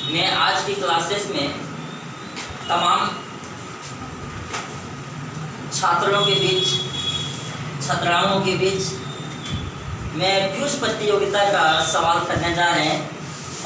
मैं आज की क्लासेस में तमाम छात्रों के बीच, छात्राओं के बीच मैं क्विज प्रतियोगिता का सवाल करने जा रहे हैं।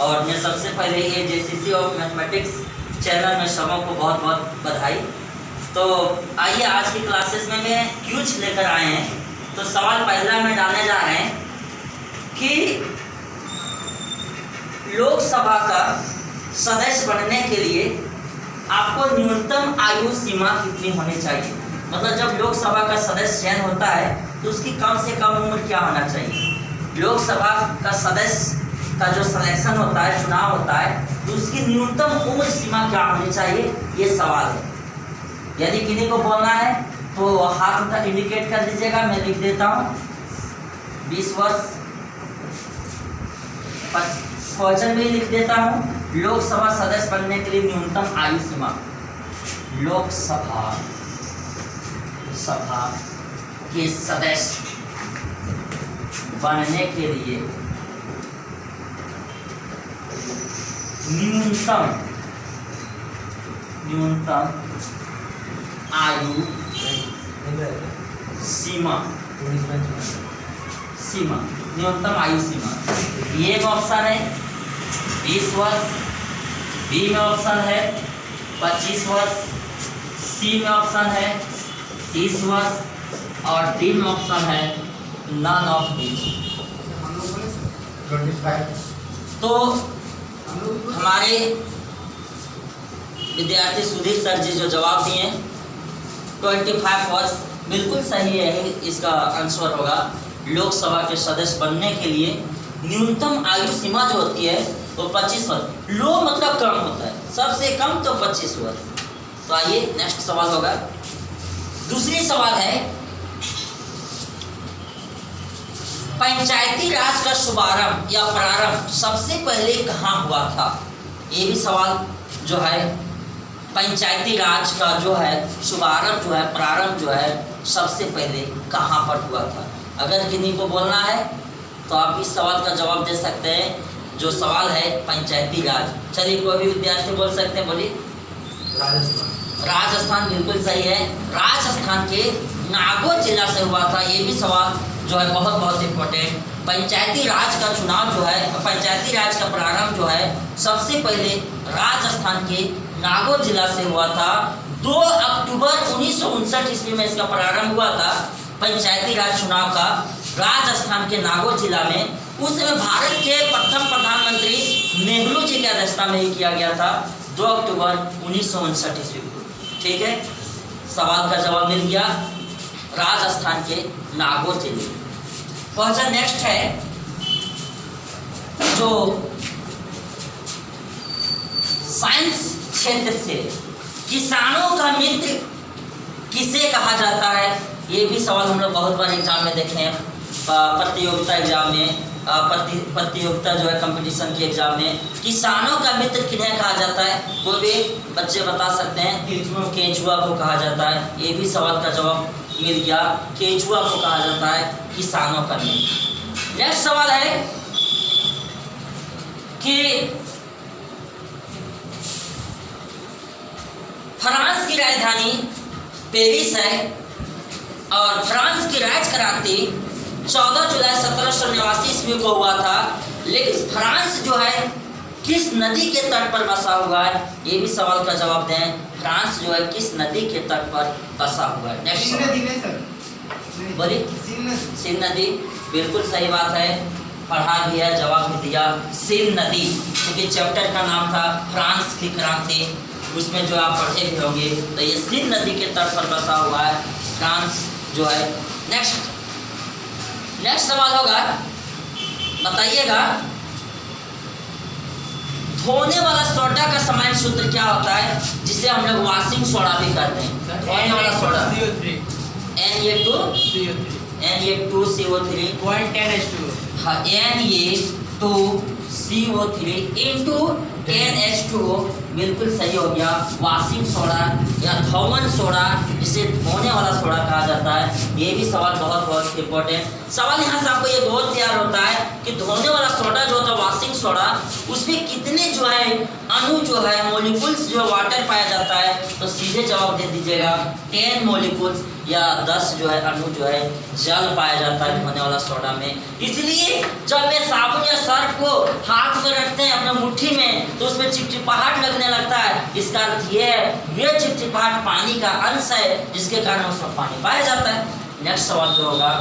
और मैं सबसे पहले ये जेसीसी ऑफ मैथमेटिक्स चैनल में सबों को बहुत बहुत बधाई। तो आइए आज की क्लासेस में मैं क्विज लेकर आए हैं। तो सवाल पहला में डालने जा रहे हैं कि लोकसभा का सदस्य बनने के लिए आपको न्यूनतम आयु सीमा कितनी होनी चाहिए। मतलब जब लोकसभा का सदस्य चयन होता है तो उसकी कम से कम उम्र क्या होना चाहिए। लोकसभा का सदस्य का जो सिलेक्शन होता है, चुनाव होता है, तो उसकी न्यूनतम उम्र सीमा क्या होनी चाहिए, ये सवाल है। यदि किन्हीं को बोलना है तो हाथ उठा इंडिकेट कर दीजिएगा। मैं लिख देता हूँ 20 वर्ष। क्वेश्चन में लिख देता हूँ लोकसभा सदस्य बनने के लिए न्यूनतम आयु सीमा। लोकसभा के सदस्य बनने के लिए न्यूनतम आयु सीमा न्यूनतम आयु सीमा। ए में ऑप्शन है 20 वर्ष, बी में ऑप्शन है 25 वर्ष, सी में ऑप्शन है 30 वर्ष और डी में ऑप्शन है नन ऑफ दीज 25। तो हमारे विद्यार्थी सुधीर सर जी जो जवाब दिए 25 वर्ष बिल्कुल सही है। इसका आंसर होगा लोकसभा के सदस्य बनने के लिए न्यूनतम आयु सीमा जो होती है वो 25 वर्ष। लो मतलब कम होता है, सबसे कम तो 25 वर्ष। तो आइए नेक्स्ट सवाल होगा। दूसरी सवाल है पंचायती राज का शुभारंभ या प्रारंभ सबसे पहले कहाँ हुआ था। ये भी सवाल जो है पंचायती राज का जो है शुभारंभ जो है, प्रारंभ जो है सबसे पहले कहाँ पर हुआ था। अगर किन्हीं को बोलना है तो आप इस सवाल का जवाब दे सकते हैं। जो सवाल है पंचायती राज। चलिए कोई भी विद्यार्थी बोल सकते हैं, बोलिए। राजस्थान बिल्कुल सही है। राजस्थान के नागौर जिला से हुआ था। ये भी सवाल जो है बहुत इम्पोर्टेंट। पंचायती राज का चुनाव जो है, पंचायती राज का प्रारंभ जो है सबसे पहले राजस्थान के नागौर जिला से हुआ था। 2 अक्टूबर 1959 ईस्वी में इसका प्रारंभ हुआ था पंचायती राज चुनाव का, राजस्थान के नागौर जिला में। उस समय भारत के प्रथम प्रधानमंत्री नेहरू जी की अध्यक्षता में ही किया गया था 2 अक्टूबर 1959 ईस्वी को। ठीक है, सवाल का जवाब मिल गया, राजस्थान के नागौर जिले। क्वेश्चन नेक्स्ट है जो साइंस क्षेत्र से किसानों का मित्र किसे कहा जाता है। ये भी सवाल हम लोग बहुत बार एग्जाम में देखे हैं, प्रतियोगिता एग्जाम में, प्रतियोगिता जो है कंपटीशन के एग्जाम में। किसानों का मित्र किन्हें कहा जाता है, कोई भी बच्चे बता सकते हैं। केंचुआ को कहा जाता है। ये भी सवाल का जवाब मिल गया, केंचुआ को कहा जाता है किसानों का मित्र। नेक्स्ट सवाल है कि फ्रांस की राजधानी पेरिस है और फ्रांस की राजक्रांति 14 जुलाई 1789 ईस्वी को हुआ था। लेकिन फ्रांस जो है किस नदी के तट पर बसा हुआ है, ये भी सवाल का जवाब दें। फ्रांस जो है किस नदी के तट पर बसा हुआ है। नेक्स्ट बोलिए। सिंध नदी बिल्कुल सही बात है, पढ़ा भी है, जवाब भी दिया। सिंध नदी, क्योंकि चैप्टर का नाम था फ्रांस की क्रांति, उसमें जो आप पढ़े भी होंगे। तो ये सिंध नदी के तट पर बसा हुआ है फ्रांस जो है। नेक्स्ट सवाल होगा, बताइएगा धोने वाला सोडा का सामान्य सूत्र क्या होता है, जिसे हम लोग वॉशिंग सोडा भी कहते हैं। धोने वाला सोडा Na2CO3 0.10H2 हाँ Na2CO3 CO3 इंटू NH2O, बिल्कुल सही हो गया। वॉशिंग सोडा या धोवन सोडा, जिसे धोने वाला सोडा कहा जाता है, ये भी सवाल बहुत बहुत इंपॉर्टेंट सवाल। यहाँ से आपको ये बोध तैयार होता है कि धोने वाला सोडा जो होता है वॉशिंग सोडा, उसमें कितने जो है अणु जो है मोलिकुल्स जो वाटर पाया जाता है, तो सीधे जवाब दे दीजिएगा 10 मोलिकुल्स या 10 जो है अणु जो है जल पाया जाता है धोने वाला सोडा में। इसलिए जब मैं साबुन या सर्फ को हाथ में रखते हैं अपने मुट्ठी में, तो उसमें चिपचिपाहट लगने लगता है। इसका अर्थ ये चिपचिपाहट पानी का अंश है, जिसके कारण उसमें पानी पाया जाता है। नेक्स्ट सवाल जो होगा,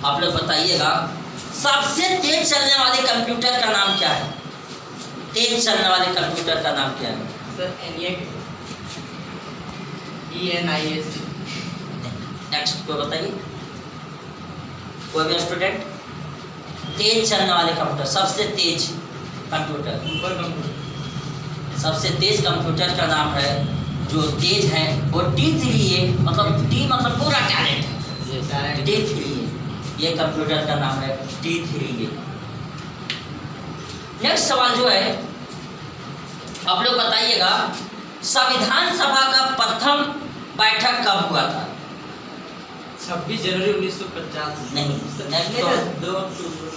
आप लोग बताइएगा, सबसे तेज चलने वाले कंप्यूटर का नाम क्या है? तेज चलने वाले कंप्यूटर का नाम क्या है? Sir ENIAC। नेक्स्ट कोई बताइए, कोई भी स्टूडेंट? तेज चलने वाले कंप्यूटर, सबसे तेज कंप्यूटर, सुपर कंप्यूटर। सबसे तेज कंप्यूटर का नाम है, जो तेज है वो T3A, मतलब T मतलब पूरा टैलेंट, T3A, ये कंप्यूटर का नाम है T3A। नेक्स्ट सवाल जो है, आप लोग बताइएगा, संविधान सभा का प्रथम बैठक कब हुआ था? 26 जनवरी 1950। नहीं, नेक्स्ट 2 अक्टूबर।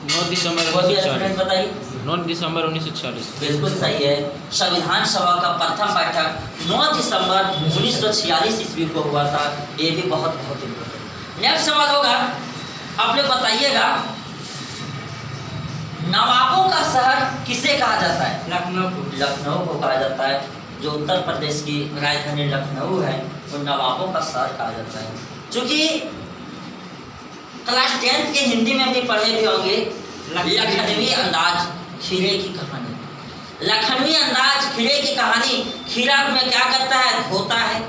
9 दिसंबर कोई भी स्टूडेंट 1946। बताइए। 9 दिसंबर 1946। बिल्कुल सही है। संविधान सभा का प्रथम बैठक 9 दिसंबर 1946 ईस्वी को हुआ था। ये भी बहुत बहुत इम्पोर्टेंट। नेक्स्ट सवाल होगा, आप लोग बताइएगा, नवाबों का शहर किसे कहा जाता है? लखनऊ को। लखनऊ को कहा जाता है। जो उत्तर प्रदेश की राजधानी लखनऊ है, वो नवाबों का शहर कहा जाता है। चूंकि क्लास 10th के हिंदी में भी पढ़े भी होंगे, लखनवी अंदाज खीरे की कहानी। लखनवी अंदाज खीरे की कहानी, खीरा में क्या करता है? धोता है,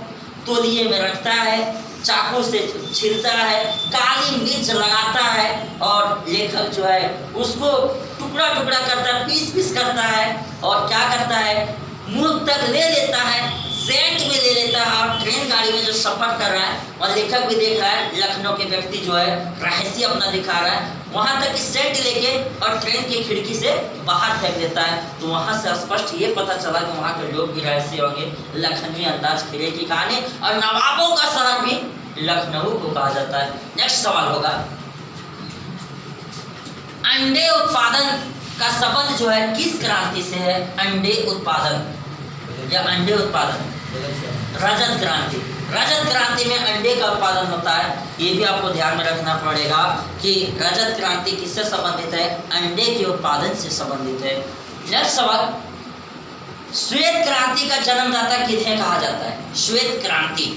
तौलिए में रखता है, चाकू से छीलता है, काली मिर्च लगाता है, और लेखक जो है उसको टुकड़ा टुकड़ा करता है, पीस पीस करता है, और क्या करता है? मुंह तक ले लेता है, सेंट में ले लेता है, और ट्रेन गाड़ी में जो सफर कर रहा है, और लेखक भी देख रहा है, लखनऊ के व्यक्ति जो है रहस्य अपना दिखा रहा है, वहां तक सेंट लेके और ट्रेन की खिड़की से बाहर फेंक देता है। तो वहां से स्पष्ट ये पता चला कि वहां के लोग भी रहस्य होंगे। लखनवी अंदाज खीरे की कहानी, और नवाबों का शहर भी लखनऊ को कहा जाता है। नेक्स्ट सवाल होगा, अंडे उत्पादन का संबंध जो है किस क्रांति से है? अंडे उत्पादन या अंडे उत्पादन, रजत क्रांति। रजत क्रांति में अंडे का उत्पादन होता है। ये भी आपको ध्यान में रखना पड़ेगा कि रजत क्रांति किससे संबंधित है? अंडे के उत्पादन से संबंधित है। नेक्स्ट सवाल, श्वेत क्रांति का जन्मदाता किन्हें कहा जाता है? श्वेत क्रांति,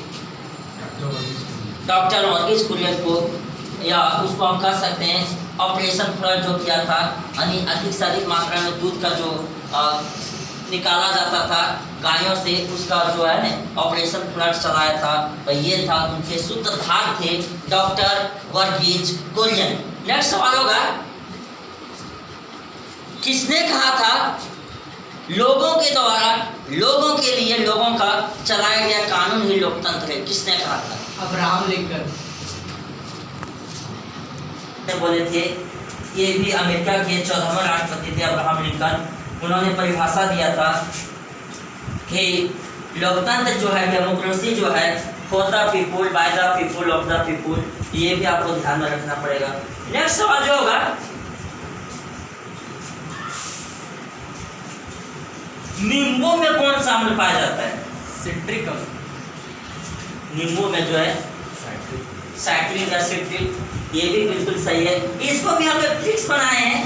डॉक्टर वर्गीज कुरियन को, या उसको हम कह सकते हैं ऑपरेशन फ्लड जो किया था, यानी अधिक से अधिक मात्रा में दूध का जो निकाला जाता था गायों से, उसका जो है ना ऑपरेशन फ्लड चलाया था, तो ये था, उनके सूत्रधार थे डॉक्टर वर्गीज कुरियन। नेक्स्ट सवाल होगा, किसने कहा था लोगों के द्वारा लोगों के लिए लोगों का चलाया गया कानून ही लोकतंत्र है? किसने कहा था? अब्राहम लिंकन बोले थे। ये भी अमेरिका के 14वें राष्ट्रपति थे अब्राहम लिंकन। उन्होंने परिभाषा दिया था कि लोकतंत्र जो है, डेमोक्रेसी जो है, for the people, by the people, of the people. ये भी आपको ध्यान में रखना पड़ेगा। नेक्स्ट सवाल जो होगा, नींबू में कौन सा अम्ल पाया जाता है? सिट्रिक नींबू में जो है साइट्रिक या सिट्रिक, ये भी बिल्कुल सही है। इसको भी हम ट्रिक्स बनाए हैं,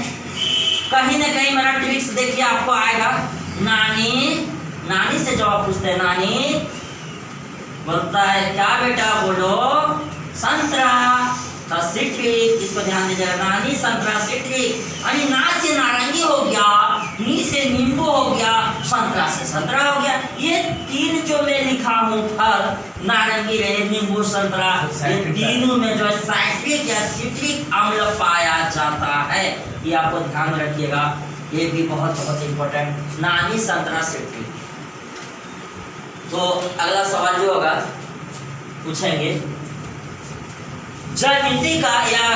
कहीं ना कहीं मेरा ट्रिक्स देखिए आपको आएगा। नानी से जवाब पूछते हैं, नानी बोलता है क्या बेटा? बोलो संतरा, तो सिट्रिक, इसको ध्यान दीजिएगा। नानी संतरा सिट्रिक, यानी ना से नारंगी हो गया, नी से नींबू हो गया, संतरा से संतरा हो गया। ये तीन जो मैं लिखा हूँ फल, नारंगी रहे, नींबू, संतरा, ये तीनों में जो है साइट्रिक या सिट्रिक अम्ल पाया जाता है। ये आपको ध्यान में रखिएगा, ये भी बहुत बहुत इम्पोर्टेंट। नानी संतरा सिट्रिक। तो अगला सवाल जो होगा पूछेंगे, ज्यामिति का या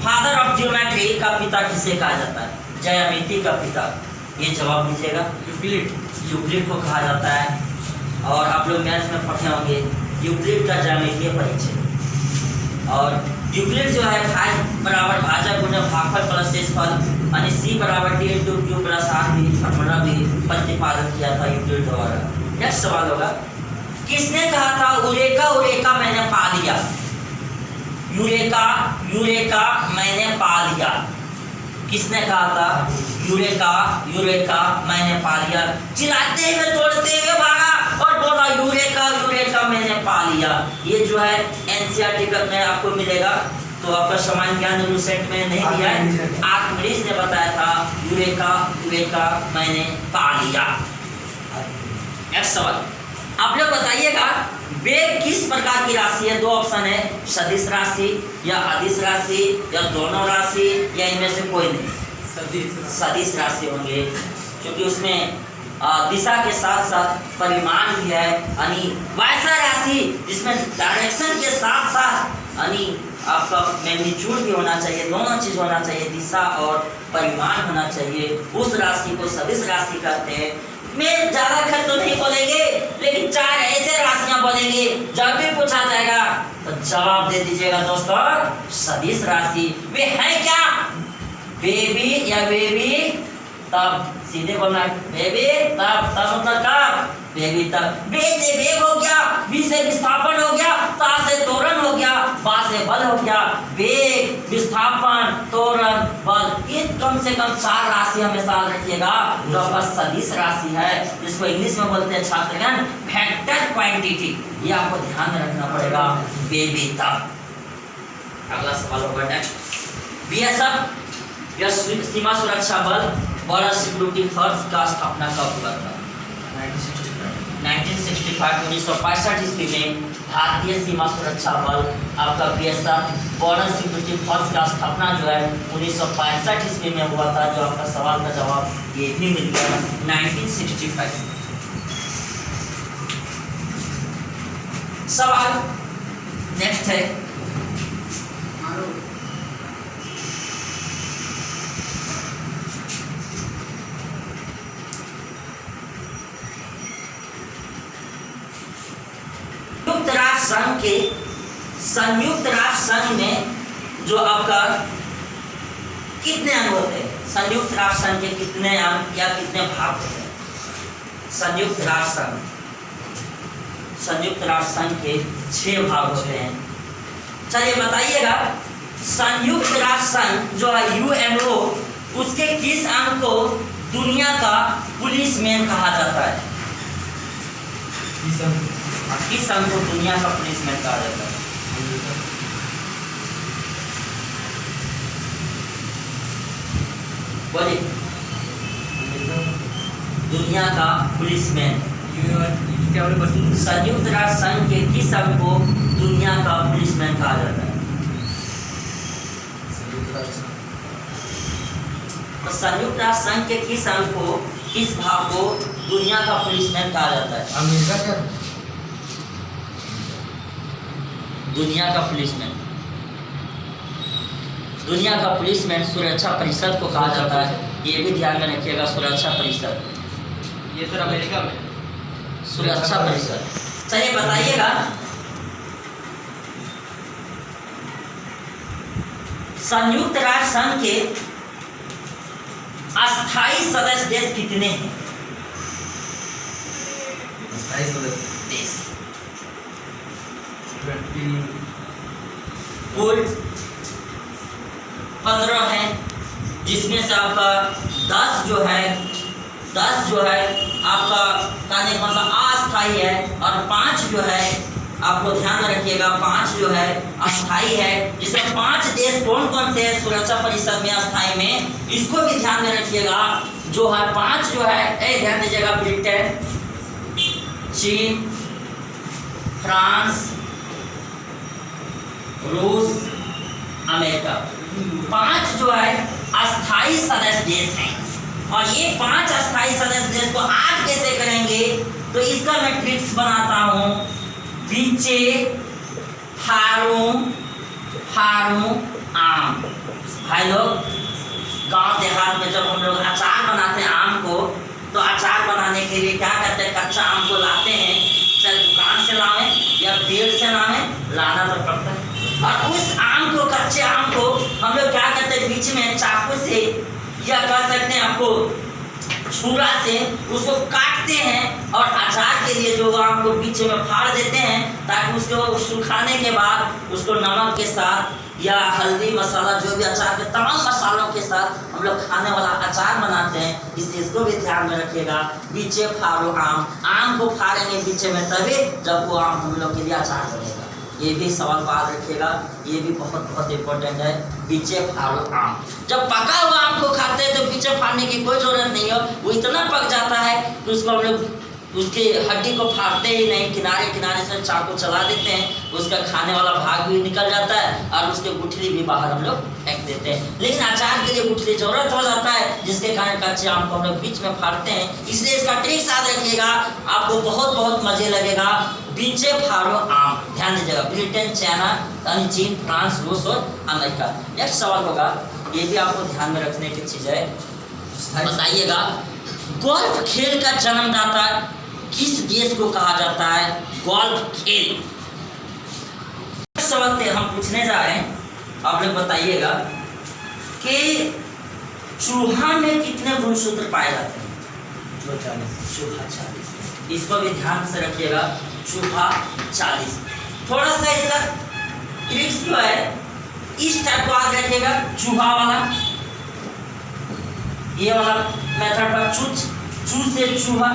फादर ऑफ ज्योमेट्री का पिता किसे कहा जाता है? ज्यामिति का पिता, ये जवाब दीजिएगा। यूक्लिड। यूक्लिड को कहा जाता है। और आप लोग मैथ में पढ़े होंगे यूक्लिड का ज्यामितीय परिचय। और यूक्लिड जो है भाज बराबर भाजक गुणा भागफल प्लस शेषफल यानी c बराबर d into Q plus R भी फॉर्मूला भी प्रतिपादन किया था यूक्लिड द्वारा। नेक्स्ट सवाल होगा, किसने कहा था यूरेका यूरेका मैंने पा लिया? यूरेका यूरेका मैंने पा लिया, किसने कहा था? यूरेका यूरेका मैंने पा लिया। चिल्लाते हुए तोड़ते हुए भागा और बोला यूरेका यूरेका मैंने पा लिया। ये जो है एनसीईआरटी में आपको मिलेगा, तो आपका सामान्य ज्ञान सेट में नहीं दिया है। आर्किमिडीज ने बताया था यूरेका यूरेका मैंने पा लिया। नेक्स्ट सवाल, आप लोग बताइएगा वेग किस प्रकार की राशि है? दो ऑप्शन है, सदिश राशि या अदिश राशि या दोनों राशि या इनमें से कोई नहीं। सदिश राशि होंगे, क्योंकि उसमें दिशा के साथ साथ परिमाण भी है, यानी वैसा राशि जिसमें डायरेक्शन के साथ साथ यानी आपका मैग्नीट्यूड भी होना चाहिए, दोनों चीज होना चाहिए, दिशा और परिमाण होना चाहिए, उस राशि को सदिश राशि कहते हैं। मैं ज्यादा खर्च तो नहीं बोलेंगे, लेकिन चार ऐसे राशियां बोलेंगे जब भी पूछा जाएगा तो जवाब दे दीजिएगा दोस्तों, सदिश राशि। वे है क्या? बेबी या बेबी तब, सीधे बोलना बेबी तब, तब मतलब कब? बेबी तब। बे से बेग हो गया, बी से विस्थापन हो गया, ता से त्वरण हो गया, बा से बल हो गया। बेग, विस्थापन, त्वरण, बल, ये कम से कम चार राशि हमेशा रखिएगा जो आपका सदिश राशि है, जिसको इंग्लिश में बोलते हैं छात्रगण वेक्टर क्वांटिटी। ये आपको ध्यान में रखना पड़ेगा, बेबी तब। अगला सवाल होगा नेक्स्ट, बीएसएफ या सीमा सुरक्षा बल बॉर्डर सिक्योरिटी फोर्स का स्थापना कब हुआ था? 1965 1965 ईस्वी में भारतीय सीमा सुरक्षा बल आपका बीएसएफ बॉर्डर सिक्योरिटी फोर्स का स्थापना जो है 1965 ईस्वी में हुआ था। जो आपका सवाल का जवाब ये भी मिल गया 1965। सवाल नेक्स्ट है, संयुक्त राष्ट्र संघ में जो आपका कितने अंग होते हैं? संयुक्त राष्ट्र संघ के कितने अंग या कितने भाग होते हैं? संयुक्त राष्ट्र संघ के 6 भाग होते हैं। चलिए बताइएगा, संयुक्त राष्ट्र संघ जो है यूएनओ, उसके किस अंग को दुनिया का पुलिसमैन कहा जाता है? किस अंग को दुनिया का पुलिसमैन कहा जाता है? बोलिए, दुनिया का पुलिसमैन। संयुक्त राष्ट्र संघ के किस अंग को दुनिया का पुलिसमैन कहा जाता है? तो संयुक्त राष्ट्र संघ के किस अंग को, किस भाग को दुनिया का पुलिसमैन कहा जाता है? अमेरिका क्या? दुनिया का पुलिसमैन, दुनिया का पुलिसमैन सुरक्षा परिषद को कहा जाता है। ये भी ध्यान में रखिएगा, सुरक्षा परिषद। ये सर अमेरिका में सुरक्षा परिषद। चलिए बताइएगा, संयुक्त राष्ट्र संघ के अस्थायी सदस्य देश कितने हैं? देश कुल 15 है, जिसमें से आपका 10 जो है आपका कहने का मतलब अस्थायी है, और 5 जो है आपको ध्यान में रखिएगा, 5 जो है अस्थायी है। जिसमें 5 देश कौन कौन से हैं सुरक्षा परिषद में अस्थायी में, इसको भी ध्यान में रखिएगा। जो है 5 जो है, ध्यान दीजिएगा, ब्रिटेन, चीन, फ्रांस, रूस, अमेरिका। 5 जो है अस्थायी सदस्य देश हैं। और ये 5 अस्थायी सदस्य देश को आज कैसे करेंगे, तो इसका मैं ट्रिक्स बनाता हूँ। बीचे फारू आम, भाई लोग, गांव देहात में जब हम लोग अचार बनाते हैं आम को, तो अचार बनाने के लिए क्या करते हैं, कच्चा आम को लाते हैं, चाहे दुकान से लावें या पेड़ से लावें, लाना तो पड़ता है। और उस आम को, कच्चे आम को हम लोग क्या करते हैं, बीच में चाकू से या कह सकते हैं आपको छुरा से उसको काटते हैं और अचार के लिए जो आम को बीच में फाड़ देते हैं, ताकि उसको सुखाने के बाद उसको नमक के साथ या हल्दी मसाला, जो भी अचार के तमाम मसालों के साथ हम लोग खाने वाला अचार बनाते हैं। इसलिए इसको भी ध्यान में रखिएगा, बीचे फाड़ो आम को फाड़ेंगे बीचे में तभी जब वो आम हम लोग के लिए अचार बनेगा। ये भी सवाल याद रखिएगा, ये भी बहुत बहुत इंपॉर्टेंट है, बीचे फाड़ो आम। जब पका हुआ आम को खाते हैं तो बीचे फाड़ने की कोई ज़रूरत नहीं है, वो इतना पक जाता है कि उसको हम लोग उसकी हड्डी को फाड़ते ही नहीं, किनारे किनारे से चाकू चला देते हैं, उसका खाने वाला भाग भी निकल जाता है और उसके गुठली भी बाहर हम लोग फेंक देते हैं। लेकिन अचार के लिए गुठली जरूरत हो जाता है, जिसके कारण कच्चे आम को हम लोग बीच में फाड़ते हैं। इसलिए इसका ट्रिक याद रखिएगा, आपको बहुत बहुत मजे लगेगा। बीचे फाड़ो आम, ध्यान दीजिएगा। ब्रिटेन, चाइना, चीन, फ्रांस, रूस और अमेरिका। नेक्स्ट सवाल होगा, ये भी आपको ध्यान में रखने की चीज़ है, बताइएगा गोल्फ खेल का जन्मदाता किस देश को कहा जाता है? गोल्फ खेल। सवाल हम पूछने जा रहे हैं, आप लोग बताइएगा कि चूहा में कितने गुणसूत्र पाए जाते हैं? चूहा 40। इसको भी ध्यान से रखिएगा, चूहा 40। थोड़ा सा इसका ट्रिक्स जो है इस टाइप को याद रखिएगा, चूहा वाला, ये वाला मेथड पर चू से चूहा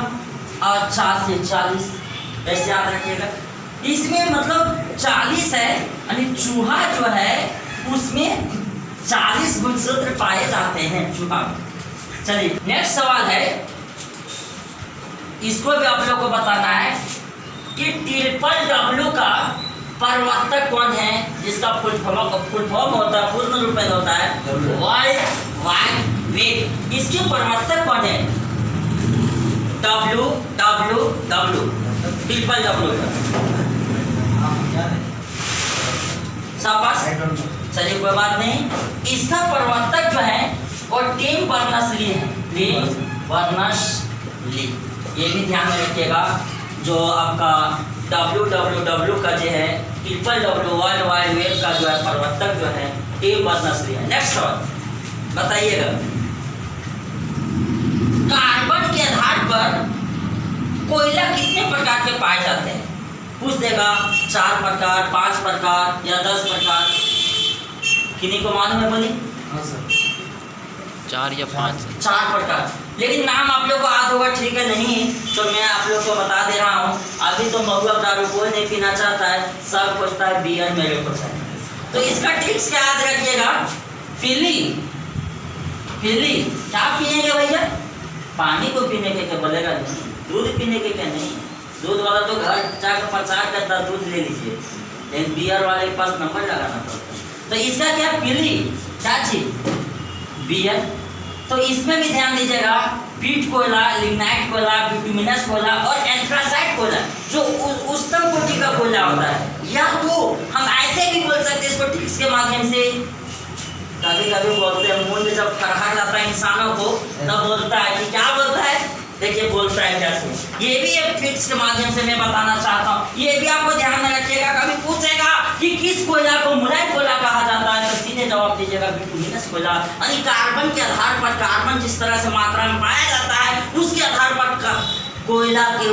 और 4 से 40, ऐसे याद रखिएगा। इसमें मतलब 40 है, यानी चूहा जो है उसमें 40 गुणसूत्र पाए जाते हैं चूहा। चलिए नेक्स्ट सवाल है, इसको भी आप लोग को बताना है कि ट्रिपल का प्रवर्तक कौन है, जिसका फुल फॉर्म होता है, पूर्ण रूप में होता है वर्ल्ड वाइड वेब। इसके प्रवर्तक कौन है? www, ट्रिपल डब्ल्यू का शाबाश। चलिए कोई बात नहीं, इसका प्रवर्तक जो है वो टिम बर्नर्स-ली है, टिम बर्नर्स-ली। ये भी ध्यान में रखिएगा, जो आपका www का जो है, triple W world wide web का जो है प्रवर्तक जो है टिम बर्नर्स-ली है। नेक्स्ट सवाल बताइएगा, कार्बन के आधार पर कोयला कितने प्रकार के पाए जाते हैं? पूछ देगा 4 प्रकार, 5 प्रकार या 10 प्रकार। किन्हीं को मालूम है? बोली 4 या 5। 4 प्रकार, लेकिन नाम आप लोग को याद होगा, ठीक है? नहीं तो मैं आप लोग को बता दे रहा हूँ। अभी तो महुआ दारू कोई नहीं पीना चाहता है, सब खोजता है बियर मेरे को चाहिए। तो इसका ट्रिक्स क्या याद रखिएगा, पीली क्या पिएंगे भैया? पानी को पीने के क्या बोलेगा नहीं, दूध पीने के क्या नहीं। दूध वाला तो घर जाकर प्रचार करता, दूध ले लीजिए, लेकिन बियर वाले के पास नंबर लगाना पड़ता है। तो इसका क्या पीली क्या चीज? बियर। तो इसमें भी ध्यान दीजिएगा, पीट कोयला, लिग्नाइट कोयला, बिटुमिनस कोयला और एंथ्रासाइट कोयला, जो उच्चतम कोटि का कोयला होता है। या तो हम ऐसे भी बोल सकते हैं इसको ट्रिक्स के माध्यम से, कभी कभी बोलते हैं मुंह में जब फरहा जाता है इंसानों को, तब बोलता है कि क्या बोलता है, देखिए बोलता है कैसे। ये भी एक ट्रिक्स के माध्यम से मैं बताना चाहता हूँ, ये भी आपको ध्यान में रखिएगा। कभी पूछेगा कि किस कोयला को मुलायम कोयला कहा जाता है, तो सीधे जवाब दीजिएगा बिटुमिनस कोयला। यानी कार्बन के आधार पर, कार्बन जिस तरह से मात्रा में पाया जाता है, उसके आधार पर कोयला के